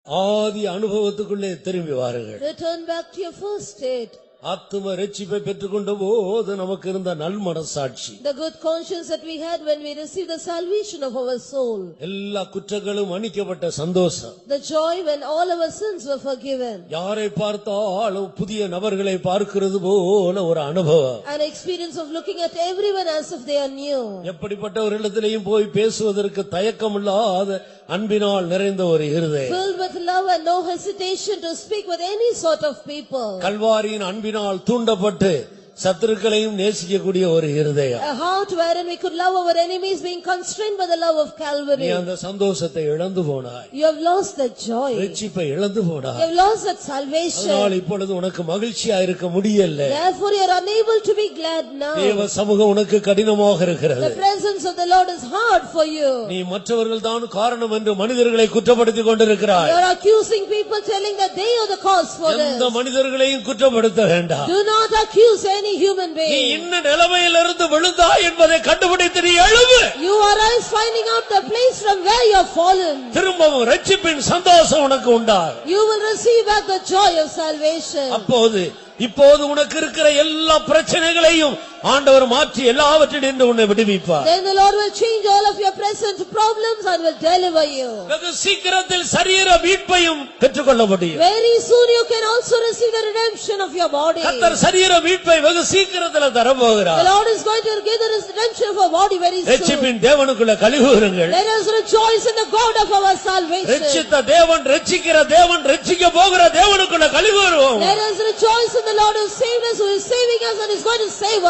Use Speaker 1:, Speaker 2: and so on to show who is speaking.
Speaker 1: ஆதி அனுபவத்துக்குள்ளே திரும்பி வாருங்கள்.
Speaker 2: Return back to your first state.
Speaker 1: ஆத்தும ரட்சிப்பை பெற்றுக்கொண்ட போது நமக்கு இருந்த நல் மனசாட்சி,
Speaker 2: The good conscience that we had when we received the salvation of our soul.
Speaker 1: எல்லா குற்றங்களும் மன்னிக்கப்பட்ட சந்தோஷம்,
Speaker 2: The joy when all our sins were forgiven.
Speaker 1: யாரை பார்த்தாலும் புதிய நபர்களை பார்க்கிறது போல ஒரு அனுபவம்,
Speaker 2: An experience of looking at everyone as if they are new.
Speaker 1: எப்படிப்பட்டவர்களிடத்திலேயும் போய் பேசுவதற்கு தயக்கமில்லாத அன்பினால் நிறைந்த ஒரு இருதயம்,
Speaker 2: Filled with love and no hesitation to speak with any sort of people.
Speaker 1: கல்வாரியின் அன்பினால் தூண்டப்பட்டு சத்துருக்களையும் நேசிக்கக்கூடிய ஒரு இருதயம்.
Speaker 2: A heart wherein we could love our enemies, being constrained by the love of Calvary.
Speaker 1: நீ அந்த சந்தோஷத்தை இழந்து போனாய்,
Speaker 2: You have lost that joy.
Speaker 1: ரட்சிப்பை இழந்து போனாய்.
Speaker 2: You have lost that salvation.
Speaker 1: அதனால் இப்பொழுது உனக்கு மகிழ்ச்சியா இருக்க முடியல.
Speaker 2: Therefore you are unable to be glad now.
Speaker 1: தேவ சமூகம் உனக்கு கடினமாக இருக்கிறது.
Speaker 2: The presence of the Lord is hard for you.
Speaker 1: நீ மற்றவர்கள் தான் காரணம் என்று மனிதர்களை குற்றப்படுத்திக் கொண்டிருக்கிறாய்.
Speaker 2: You are accusing people, telling that they are the cause for this.
Speaker 1: எந்த மனிதர்களையும் குற்றப்படுத்த வேண்டாம்.
Speaker 2: Do not accuse any human
Speaker 1: நீ
Speaker 2: being.
Speaker 1: இன்ன நிலைமையிலிருந்து விழுந்தாய் என்பதை கண்டுபிடித்து நீ எழுவு.
Speaker 2: You arise finding out the place from where you have fallen.
Speaker 1: திரும்பவும் ரட்சிப்பின் சந்தோஷம் உனக்கு உண்டாகும்.
Speaker 2: You will receive back the joy of salvation.
Speaker 1: இப்போது உனக்கு இருக்கிற எல்லா பிரச்சனைகளையும் ஆண்டவர் மாற்றி எல்லாவற்றிலிருந்து உன்னை விடுவிப்பார்.
Speaker 2: Then the Lord will change all of your present problems and will deliver you.
Speaker 1: வெகு சீக்கிரத்தில் சரீர மீட்பையும் பெற்றுக்கொள்ள முடியும்.
Speaker 2: Very soon you can also receive the redemption of your body.
Speaker 1: கர்த்தர் சரீர மீட்பை வெகு சீக்கிரத்தில் தரப்போகிறார்.
Speaker 2: The Lord is going to give the redemption of our body very soon.
Speaker 1: ரட்சிப்பின் தேவனுக்குள்ள களிகூருங்கள்.
Speaker 2: Let us rejoice in the God of our salvation.
Speaker 1: ரட்சித்த தேவன், ரட்சிக்கிற தேவன், ரட்சிக்க போகிற தேவனுக்குள்ள களிகூருவோம்.
Speaker 2: Let us rejoice in the Lord who saved us, who is saving us and is going to save us.